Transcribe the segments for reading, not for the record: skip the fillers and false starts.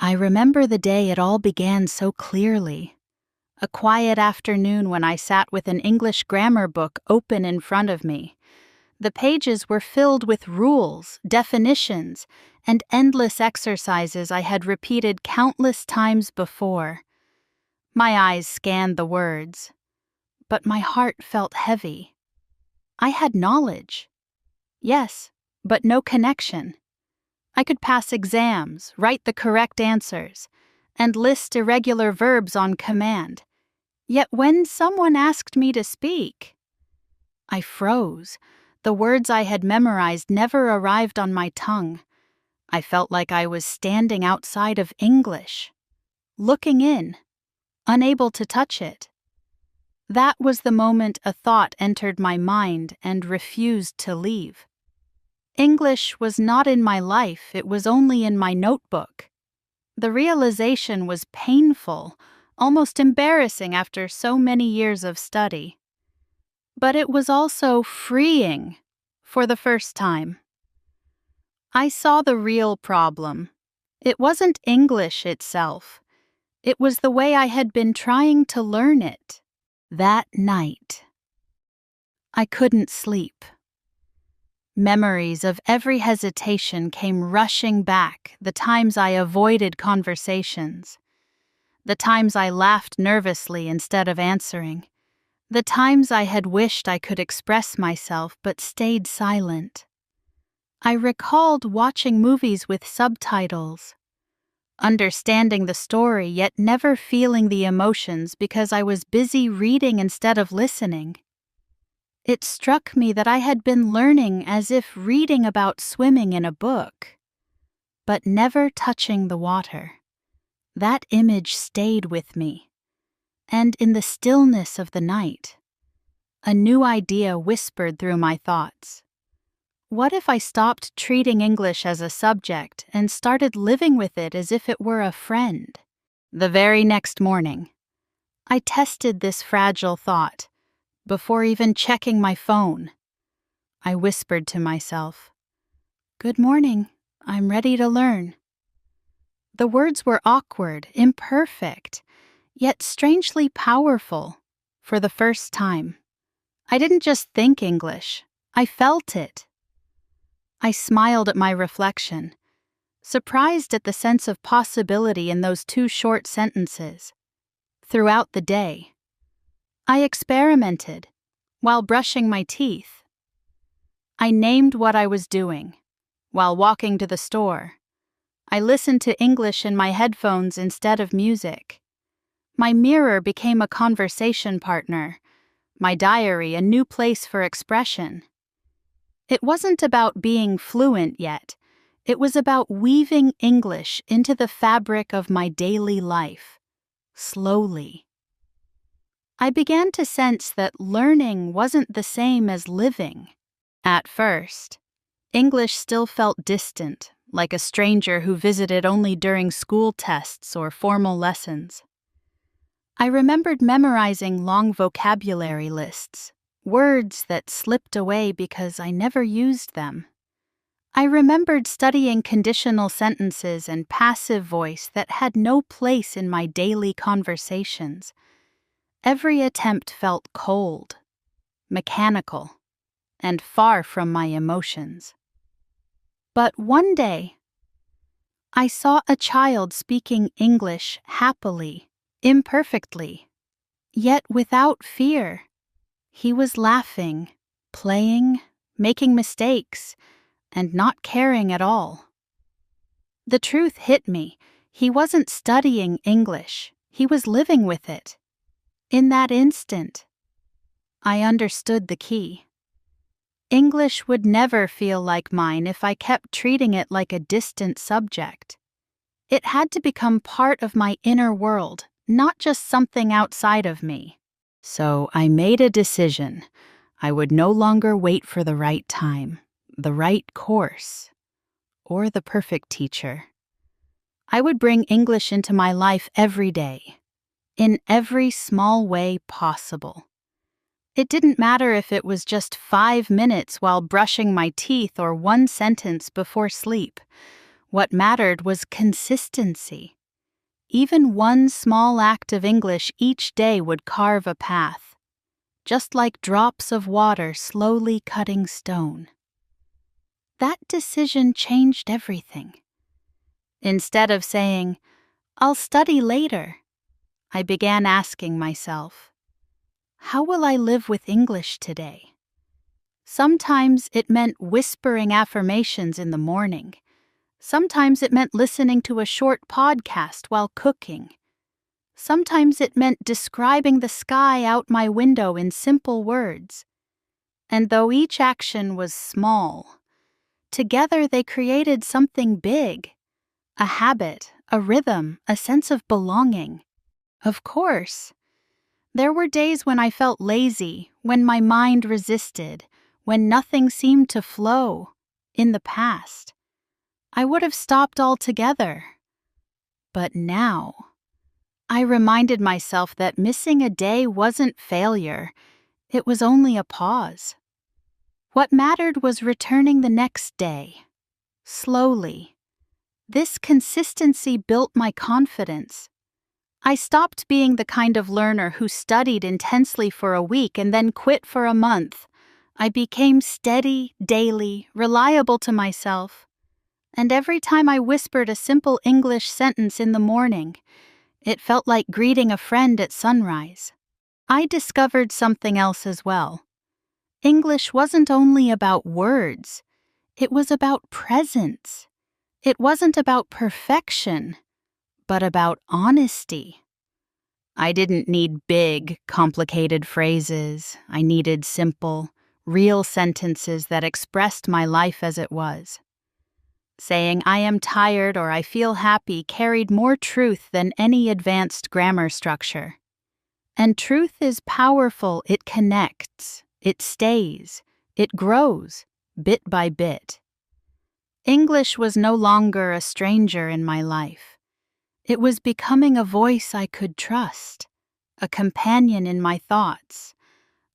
I remember the day it all began so clearly. A quiet afternoon when I sat with an English grammar book open in front of me. The pages were filled with rules, definitions, and endless exercises I had repeated countless times before. My eyes scanned the words, but my heart felt heavy. I had knowledge. Yes, but no connection. I could pass exams, write the correct answers, and list irregular verbs on command. Yet when someone asked me to speak, I froze. The words I had memorized never arrived on my tongue. I felt like I was standing outside of English, looking in, unable to touch it. That was the moment a thought entered my mind and refused to leave. English was not in my life, it was only in my notebook. The realization was painful, almost embarrassing after so many years of study. But it was also freeing for the first time. I saw the real problem. It wasn't English itself. It was the way I had been trying to learn it. That night, I couldn't sleep. Memories of every hesitation came rushing back, the times I avoided conversations, the times I laughed nervously instead of answering, the times I had wished I could express myself but stayed silent. I recalled watching movies with subtitles, understanding the story yet never feeling the emotions because I was busy reading instead of listening. It struck me that I had been learning as if reading about swimming in a book, but never touching the water. That image stayed with me, and in the stillness of the night, a new idea whispered through my thoughts. What if I stopped treating English as a subject and started living with it as if it were a friend? The very next morning, I tested this fragile thought. Before even checking my phone, I whispered to myself, "Good morning, I'm ready to learn." The words were awkward, imperfect, yet strangely powerful for the first time. I didn't just think English, I felt it. I smiled at my reflection, surprised at the sense of possibility in those two short sentences. Throughout the day, I experimented while brushing my teeth. I named what I was doing. While walking to the store, I listened to English in my headphones instead of music. My mirror became a conversation partner, my diary a new place for expression. It wasn't about being fluent yet. It was about weaving English into the fabric of my daily life, slowly. I began to sense that learning wasn't the same as living. At first, English still felt distant, like a stranger who visited only during school tests or formal lessons. I remembered memorizing long vocabulary lists, words that slipped away because I never used them. I remembered studying conditional sentences and passive voice that had no place in my daily conversations. Every attempt felt cold, mechanical, and far from my emotions. But one day, I saw a child speaking English happily, imperfectly, yet without fear. He was laughing, playing, making mistakes, and not caring at all. The truth hit me. He wasn't studying English, he was living with it. In that instant, I understood the key. English would never feel like mine if I kept treating it like a distant subject. It had to become part of my inner world, not just something outside of me. So I made a decision. I would no longer wait for the right time, the right course, or the perfect teacher. I would bring English into my life every day, in every small way possible. It didn't matter if it was just 5 minutes while brushing my teeth or one sentence before sleep. What mattered was consistency. Even one small act of English each day would carve a path, just like drops of water slowly cutting stone. That decision changed everything. Instead of saying, "I'll study later," I began asking myself, "How will I live with English today?" Sometimes it meant whispering affirmations in the morning. Sometimes it meant listening to a short podcast while cooking. Sometimes it meant describing the sky out my window in simple words. And though each action was small, together they created something big. A habit, a rhythm, a sense of belonging. Of course, there were days when I felt lazy, when my mind resisted, when nothing seemed to flow. In the past, I would have stopped altogether. But now, I reminded myself that missing a day wasn't failure, it was only a pause. What mattered was returning the next day, slowly. This consistency built my confidence. I stopped being the kind of learner who studied intensely for a week and then quit for a month. I became steady, daily, reliable to myself. And every time I whispered a simple English sentence in the morning, it felt like greeting a friend at sunrise. I discovered something else as well. English wasn't only about words, it was about presence. It wasn't about perfection, but about honesty. I didn't need big, complicated phrases. I needed simple, real sentences that expressed my life as it was. Saying "I am tired" or "I feel happy" carried more truth than any advanced grammar structure. And truth is powerful. It connects, it stays, it grows, bit by bit. English was no longer a stranger in my life. It was becoming a voice I could trust, a companion in my thoughts,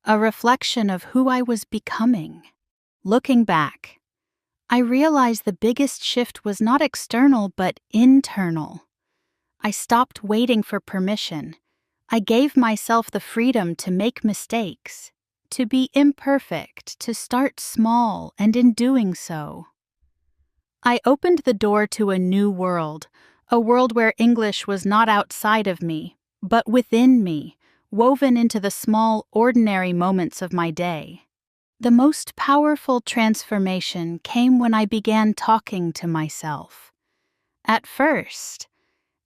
a reflection of who I was becoming. Looking back, I realized the biggest shift was not external but internal. I stopped waiting for permission. I gave myself the freedom to make mistakes, to be imperfect, to start small, and in doing so, I opened the door to a new world, a world where English was not outside of me, but within me, woven into the small, ordinary moments of my day. The most powerful transformation came when I began talking to myself. At first,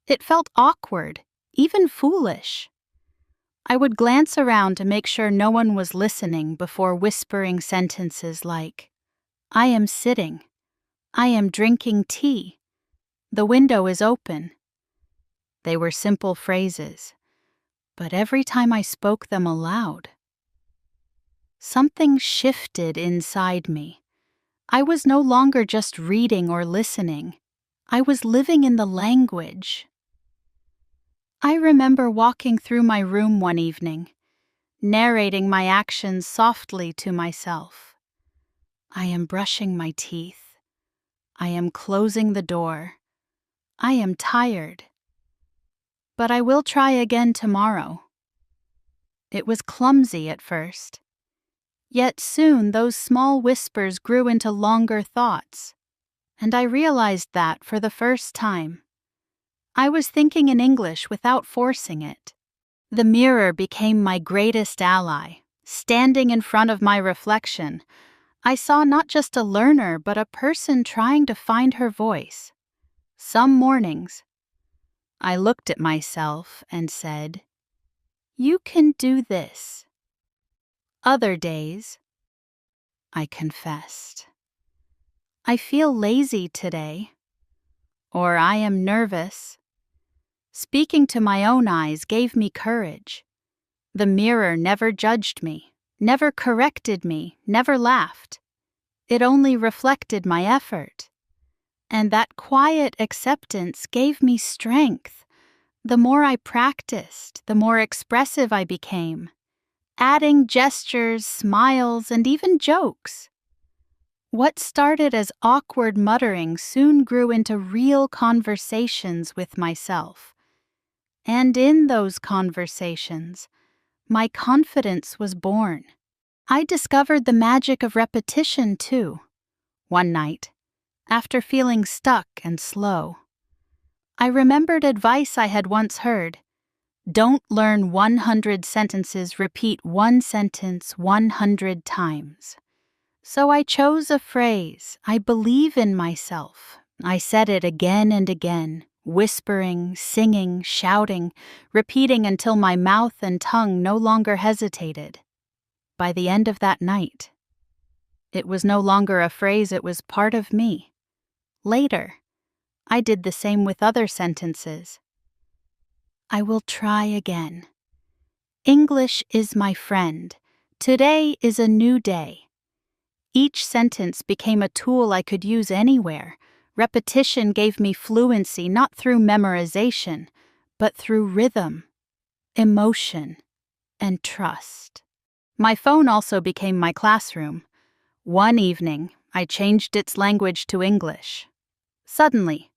it felt awkward, even foolish. I would glance around to make sure no one was listening before whispering sentences like, "I am sitting. I am drinking tea. The window is open." They were simple phrases, but every time I spoke them aloud, something shifted inside me. I was no longer just reading or listening. I was living in the language. I remember walking through my room one evening, narrating my actions softly to myself. I am brushing my teeth. I am closing the door. I am tired. But I will try again tomorrow. It was clumsy at first. Yet soon those small whispers grew into longer thoughts, and I realized that for the first time. I was thinking in English without forcing it. The mirror became my greatest ally. Standing in front of my reflection, I saw not just a learner but a person trying to find her voice. Some mornings, I looked at myself and said, "You can do this." Other days, I confessed, "I feel lazy today," or "I am nervous." Speaking to my own eyes gave me courage. The mirror never judged me, never corrected me, never laughed. It only reflected my effort. And that quiet acceptance gave me strength. The more I practiced, the more expressive I became, adding gestures, smiles, and even jokes. What started as awkward muttering soon grew into real conversations with myself. And in those conversations, my confidence was born. I discovered the magic of repetition, too. One night, after feeling stuck and slow, I remembered advice I had once heard. Don't learn 100 sentences, repeat one sentence 100 times. So I chose a phrase, I believe in myself. I said it again and again, whispering, singing, shouting, repeating until my mouth and tongue no longer hesitated. By the end of that night, it was no longer a phrase, it was part of me. Later, I did the same with other sentences. I will try again. English is my friend. Today is a new day. Each sentence became a tool I could use anywhere. Repetition gave me fluency not through memorization, but through rhythm, emotion, and trust. My phone also became my classroom. One evening, I changed its language to English. Suddenly,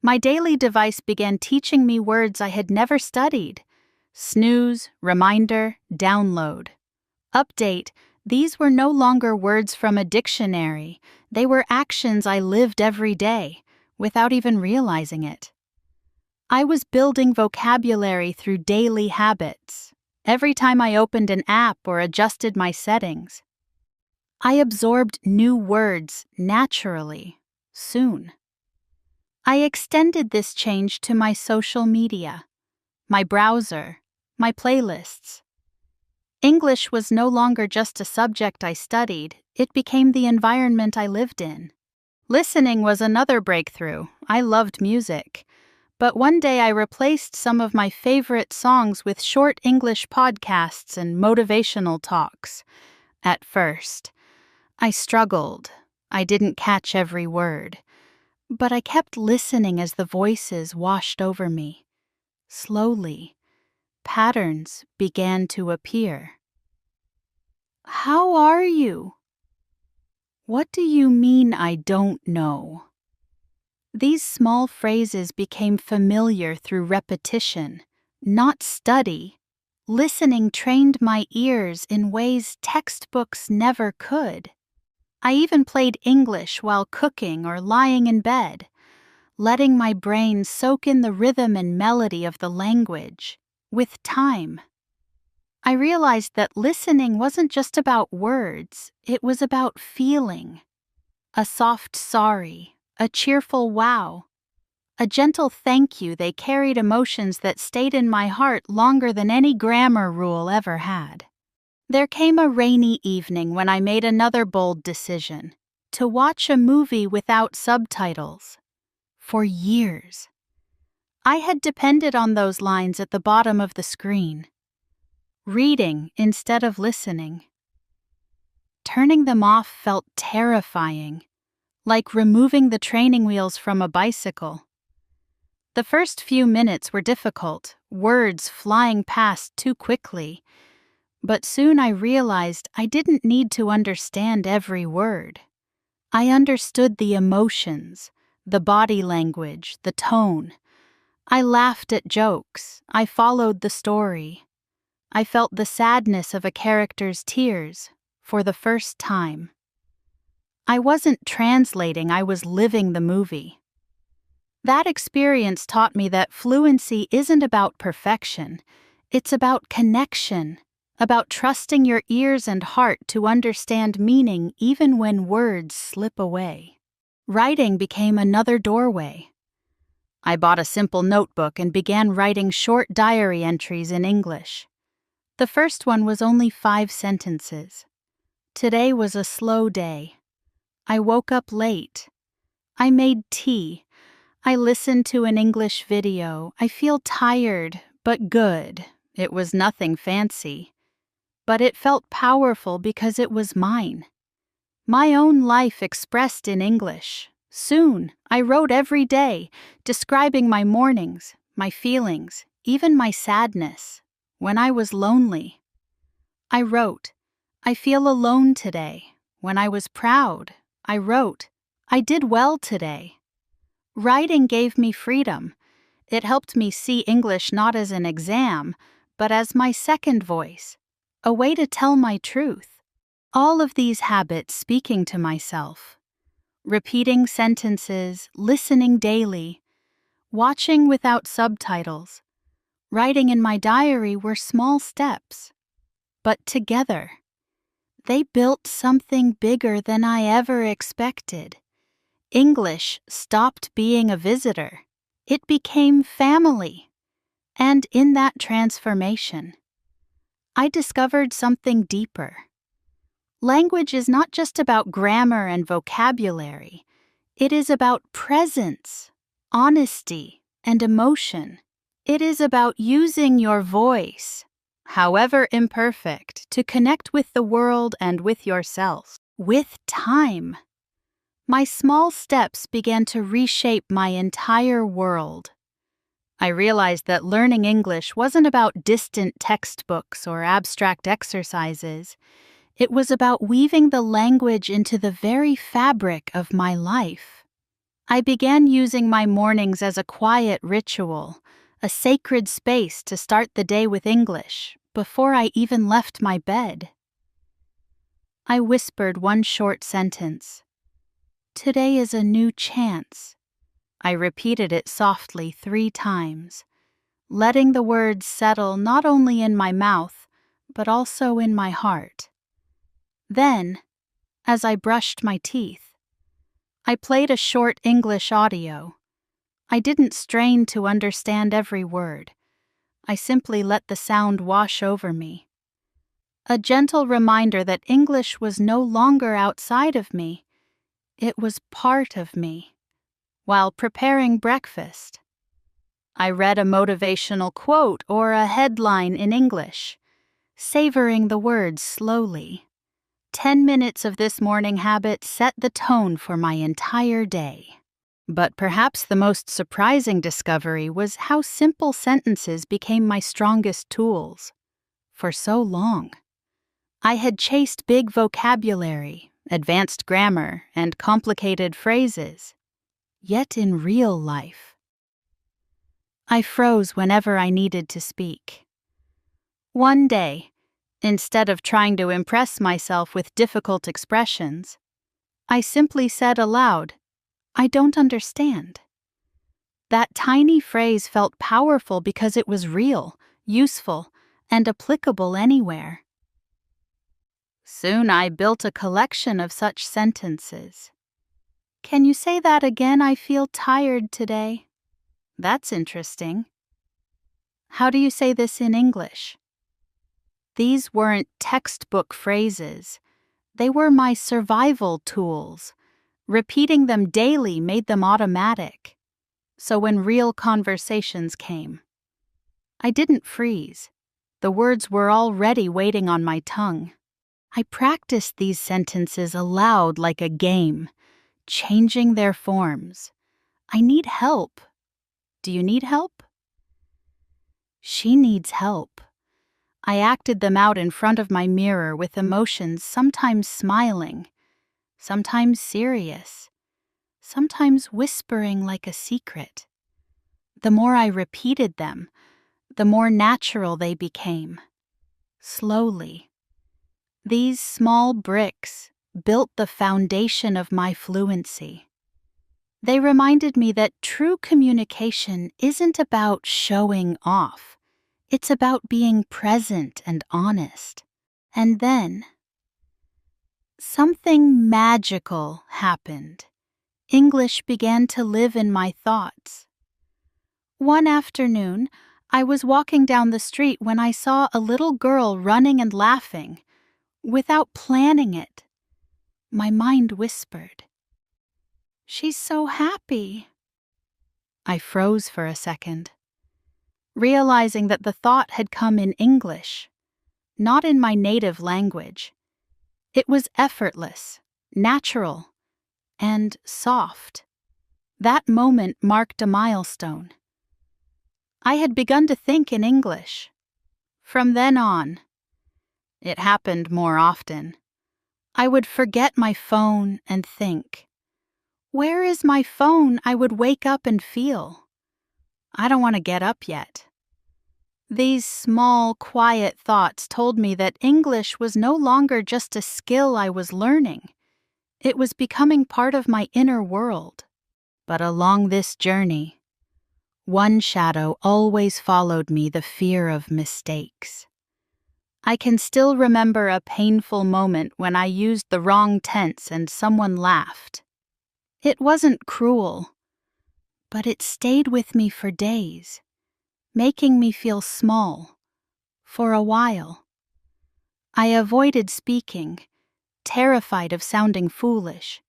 my daily device began teaching me words I had never studied. Snooze, reminder, download. Update, these were no longer words from a dictionary. They were actions I lived every day, without even realizing it. I was building vocabulary through daily habits. Every time I opened an app or adjusted my settings, I absorbed new words naturally, soon. I extended this change to my social media, my browser, my playlists. English was no longer just a subject I studied, it became the environment I lived in. Listening was another breakthrough. I loved music. But one day I replaced some of my favorite songs with short English podcasts and motivational talks. At first, I struggled. I didn't catch every word. But I kept listening as the voices washed over me. Slowly, patterns began to appear. How are you? What do you mean I don't know? These small phrases became familiar through repetition, not study. Listening trained my ears in ways textbooks never could. I even played English while cooking or lying in bed, letting my brain soak in the rhythm and melody of the language. With time, I realized that listening wasn't just about words, it was about feeling. A soft sorry, a cheerful wow, a gentle thank you, they carried emotions that stayed in my heart longer than any grammar rule ever had. There came a rainy evening when I made another bold decision, to watch a movie without subtitles. For years, I had depended on those lines at the bottom of the screen, reading instead of listening. Turning them off felt terrifying, like removing the training wheels from a bicycle. The first few minutes were difficult, words flying past too quickly, but soon I realized I didn't need to understand every word. I understood the emotions, the body language, the tone. I laughed at jokes. I followed the story. I felt the sadness of a character's tears for the first time. I wasn't translating, I was living the movie. That experience taught me that fluency isn't about perfection. It's about connection, about trusting your ears and heart to understand meaning even when words slip away. Writing became another doorway. I bought a simple notebook and began writing short diary entries in English. The first one was only 5 sentences. Today was a slow day. I woke up late. I made tea. I listened to an English video. I feel tired, but good. It was nothing fancy. But it felt powerful because it was mine. My own life expressed in English. Soon, I wrote every day, describing my mornings, my feelings, even my sadness. When I was lonely, I wrote, I feel alone today. When I was proud, I wrote, "I did well today." Writing gave me freedom. It helped me see English not as an exam, but as my second voice, a way to tell my truth. All of these habits speaking to myself, repeating sentences, listening daily, watching without subtitles, writing in my diary were small steps. But together, they built something bigger than I ever expected. English stopped being a visitor. It became family. And in that transformation, I discovered something deeper. Language is not just about grammar and vocabulary. It is about presence, honesty, and emotion. It is about using your voice, however imperfect, to connect with the world and with yourself. With time, my small steps began to reshape my entire world. I realized that learning English wasn't about distant textbooks or abstract exercises. It was about weaving the language into the very fabric of my life. I began using my mornings as a quiet ritual, a sacred space to start the day with English, before I even left my bed. I whispered one short sentence. "Today is a new chance." I repeated it softly 3 times, letting the words settle not only in my mouth, but also in my heart. Then, as I brushed my teeth, I played a short English audio. I didn't strain to understand every word. I simply let the sound wash over me. A gentle reminder that English was no longer outside of me. It was part of me. While preparing breakfast, I read a motivational quote or a headline in English, savoring the words slowly. 10 minutes of this morning habit set the tone for my entire day. But perhaps the most surprising discovery was how simple sentences became my strongest tools. For so long, I had chased big vocabulary, advanced grammar, and complicated phrases. Yet in real life, I froze whenever I needed to speak. One day, instead of trying to impress myself with difficult expressions, I simply said aloud, "I don't understand." That tiny phrase felt powerful because it was real, useful, and applicable anywhere. Soon I built a collection of such sentences. "Can you say that again? I feel tired today." That's interesting. "How do you say this in English?" These weren't textbook phrases. They were my survival tools. Repeating them daily made them automatic. So when real conversations came, I didn't freeze. The words were already waiting on my tongue. I practiced these sentences aloud like a game, changing their forms. "I need help." "Do you need help?" "She needs help." I acted them out in front of my mirror with emotions sometimes smiling, sometimes serious, sometimes whispering like a secret. The more I repeated them, the more natural they became. Slowly, these small bricks built the foundation of my fluency. They reminded me that true communication isn't about showing off. It's about being present and honest. And then, something magical happened. English began to live in my thoughts. One afternoon, I was walking down the street when I saw a little girl running and laughing, without planning it. My mind whispered, "She's so happy." I froze for a second, realizing that the thought had come in English, not in my native language. It was effortless, natural, and soft. That moment marked a milestone. I had begun to think in English. From then on, it happened more often. I would forget my phone and think, "Where is my phone?" I would wake up and feel, "I don't want to get up yet." These small, quiet thoughts told me that English was no longer just a skill I was learning. It was becoming part of my inner world. But along this journey, one shadow always followed me: the fear of mistakes. I can still remember a painful moment when I used the wrong tense and someone laughed. It wasn't cruel, but it stayed with me for days, making me feel small for a while. I avoided speaking, terrified of sounding foolish.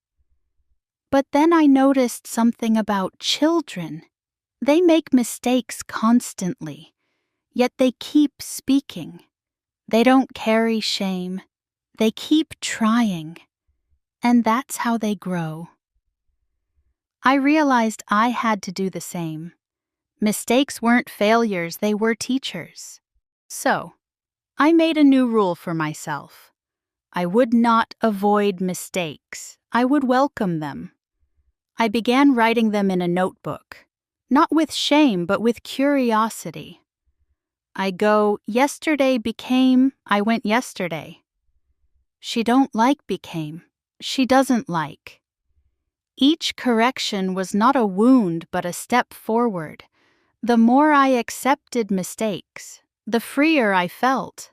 But then I noticed something about children. They make mistakes constantly, yet they keep speaking. They don't carry shame. They keep trying. And that's how they grow. I realized I had to do the same. Mistakes weren't failures, they were teachers. So, I made a new rule for myself. I would not avoid mistakes. I would welcome them. I began writing them in a notebook, not with shame, but with curiosity. I go, yesterday became, I went yesterday. She don't like became, she doesn't like. Each correction was not a wound, but a step forward. The more I accepted mistakes, the freer I felt.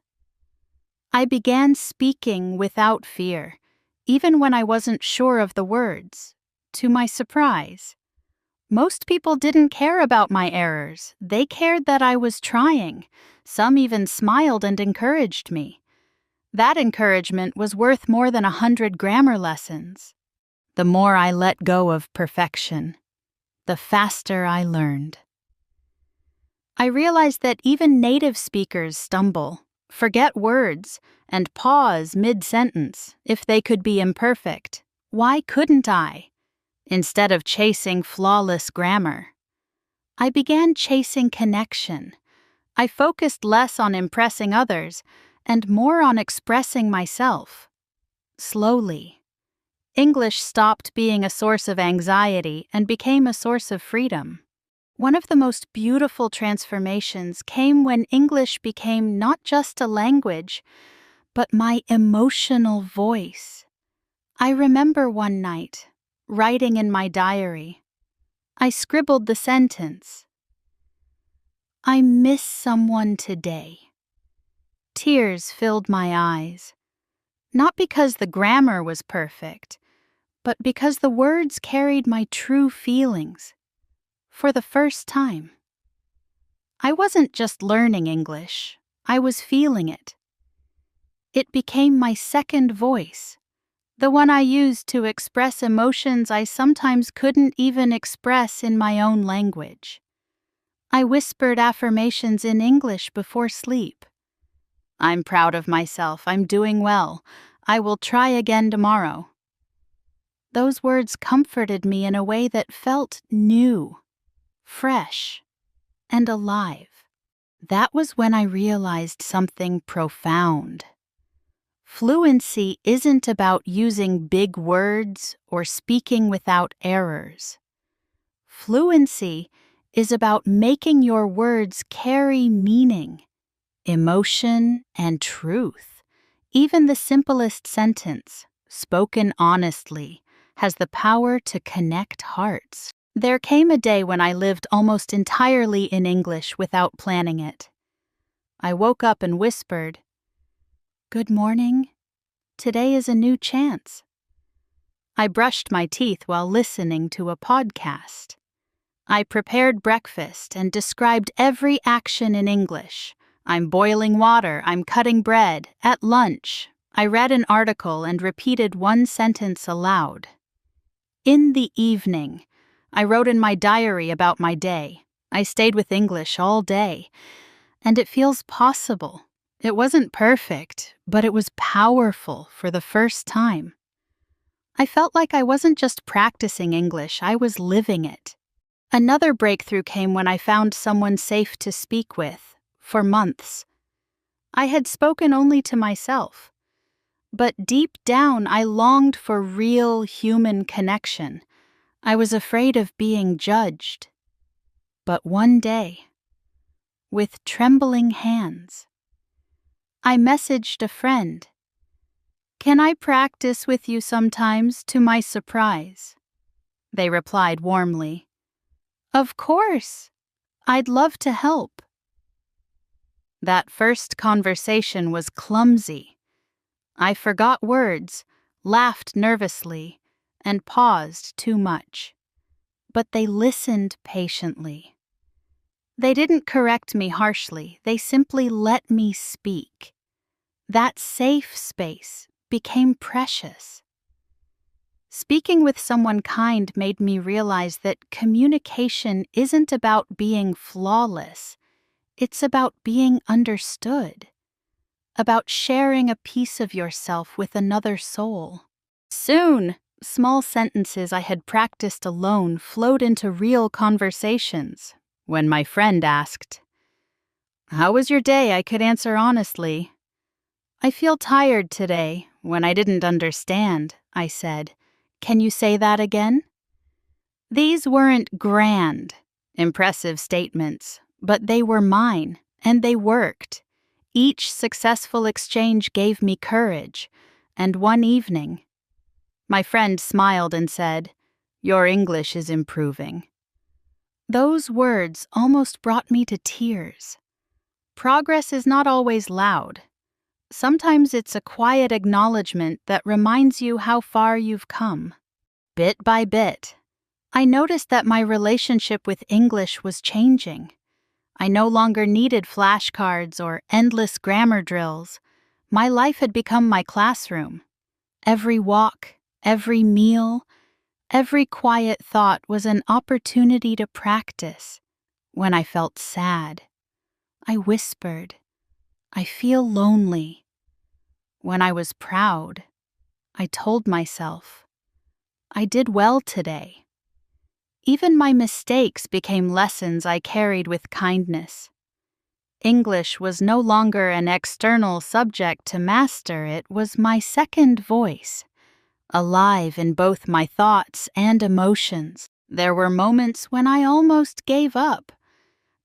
I began speaking without fear, even when I wasn't sure of the words. To my surprise, most people didn't care about my errors. They cared that I was trying. Some even smiled and encouraged me. That encouragement was worth more than 100 grammar lessons. The more I let go of perfection, the faster I learned. I realized that even native speakers stumble, forget words, and pause mid-sentence if they could be imperfect. Why couldn't I? Instead of chasing flawless grammar, I began chasing connection. I focused less on impressing others and more on expressing myself. Slowly, English stopped being a source of anxiety and became a source of freedom. One of the most beautiful transformations came when English became not just a language, but my emotional voice. I remember one night, writing in my diary, I scribbled the sentence, "I miss someone today." Tears filled my eyes, not because the grammar was perfect, but because the words carried my true feelings. For the first time, I wasn't just learning English, I was feeling it. It became my second voice, the one I used to express emotions I sometimes couldn't even express in my own language. I whispered affirmations in English before sleep. "I'm proud of myself, I'm doing well, I will try again tomorrow." Those words comforted me in a way that felt new, fresh, and alive. That was when I realized something profound. Fluency isn't about using big words or speaking without errors. Fluency is about making your words carry meaning, emotion, and truth. Even the simplest sentence, spoken honestly, has the power to connect hearts. There came a day when I lived almost entirely in English without planning it. I woke up and whispered, "Good morning. Today is a new chance." I brushed my teeth while listening to a podcast. I prepared breakfast and described every action in English. I'm boiling water, I'm cutting bread. At lunch, I read an article and repeated one sentence aloud. In the evening, I wrote in my diary about my day. I stayed with English all day, and it feels possible. It wasn't perfect, but it was powerful for the first time. I felt like I wasn't just practicing English, I was living it. Another breakthrough came when I found someone safe to speak with, for months. I had spoken only to myself. But deep down, I longed for real human connection. I was afraid of being judged. But one day, with trembling hands, I messaged a friend. "Can I practice with you sometimes, to my surprise?" They replied warmly, "Of course. I'd love to help." That first conversation was clumsy. I forgot words, laughed nervously, and paused too much. But they listened patiently. They didn't correct me harshly, they simply let me speak. That safe space became precious. Speaking with someone kind made me realize that communication isn't about being flawless. It's about being understood, about sharing a piece of yourself with another soul. Soon, small sentences I had practiced alone flowed into real conversations. When my friend asked, "How was your day?" I could answer honestly. "I feel tired today." When I didn't understand, I said, "Can you say that again?" These weren't grand, impressive statements, but they were mine, and they worked. Each successful exchange gave me courage, and one evening, my friend smiled and said, "Your English is improving." Those words almost brought me to tears. Progress is not always loud. Sometimes it's a quiet acknowledgement that reminds you how far you've come. Bit by bit, I noticed that my relationship with English was changing. I no longer needed flashcards or endless grammar drills. My life had become my classroom. Every walk, every meal, every quiet thought was an opportunity to practice. When I felt sad, I whispered, "I feel lonely." When I was proud, I told myself, "I did well today." Even my mistakes became lessons I carried with kindness. English was no longer an external subject to master, it was my second voice, alive in both my thoughts and emotions. There were moments when I almost gave up,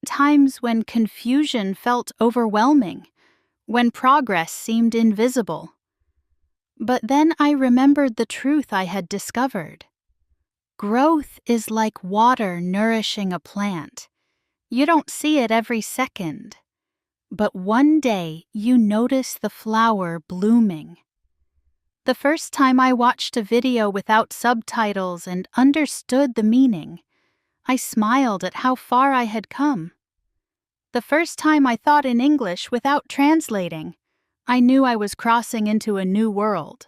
times when confusion felt overwhelming, when progress seemed invisible. But then I remembered the truth I had discovered. Growth is like water nourishing a plant. You don't see it every second, but one day you notice the flower blooming. The first time I watched a video without subtitles and understood the meaning, I smiled at how far I had come. The first time I thought in English without translating, I knew I was crossing into a new world.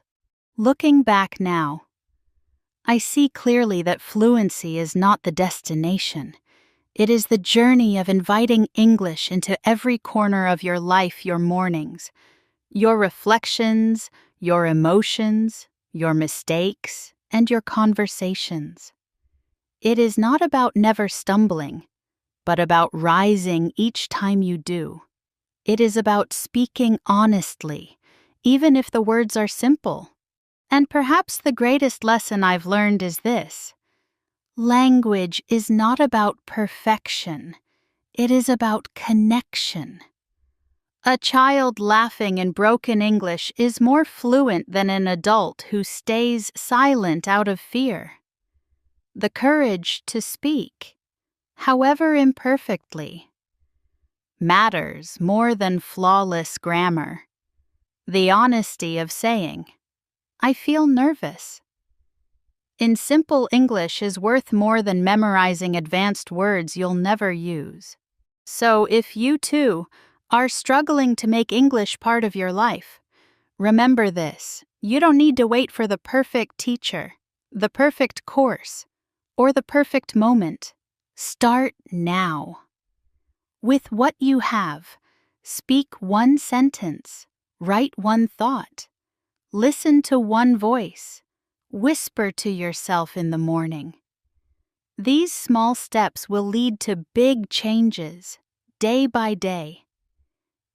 Looking back now, I see clearly that fluency is not the destination. It is the journey of inviting English into every corner of your life, your mornings, your reflections, your emotions, your mistakes, and your conversations. It is not about never stumbling, but about rising each time you do. It is about speaking honestly, even if the words are simple. And perhaps the greatest lesson I've learned is this: language is not about perfection, it is about connection. A child laughing in broken English is more fluent than an adult who stays silent out of fear. The courage to speak, however imperfectly, matters more than flawless grammar. The honesty of saying, "I feel nervous," in simple English is worth more than memorizing advanced words you'll never use. So if you too are struggling to make English part of your life, remember this: you don't need to wait for the perfect teacher, the perfect course, or the perfect moment. Start now. With what you have, speak one sentence, write one thought, listen to one voice, whisper to yourself in the morning. These small steps will lead to big changes, day by day.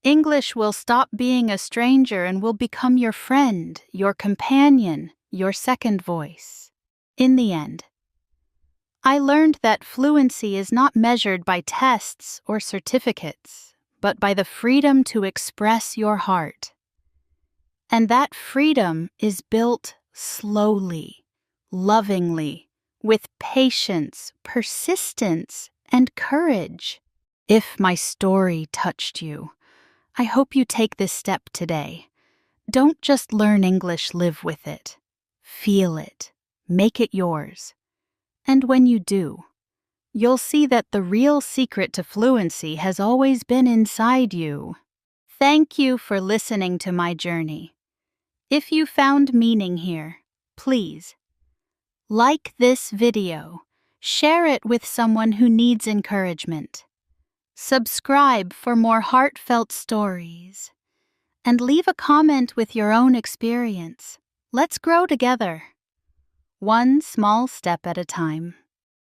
English will stop being a stranger and will become your friend, your companion, your second voice. In the end, I learned that fluency is not measured by tests or certificates, but by the freedom to express your heart. And that freedom is built slowly, lovingly, with patience, persistence, and courage. If my story touched you, I hope you take this step today. Don't just learn English, live with it. Feel it. Make it yours. And when you do, you'll see that the real secret to fluency has always been inside you. Thank you for listening to my journey. If you found meaning here, please like this video, share it with someone who needs encouragement, subscribe for more heartfelt stories, and leave a comment with your own experience. Let's grow together, one small step at a time.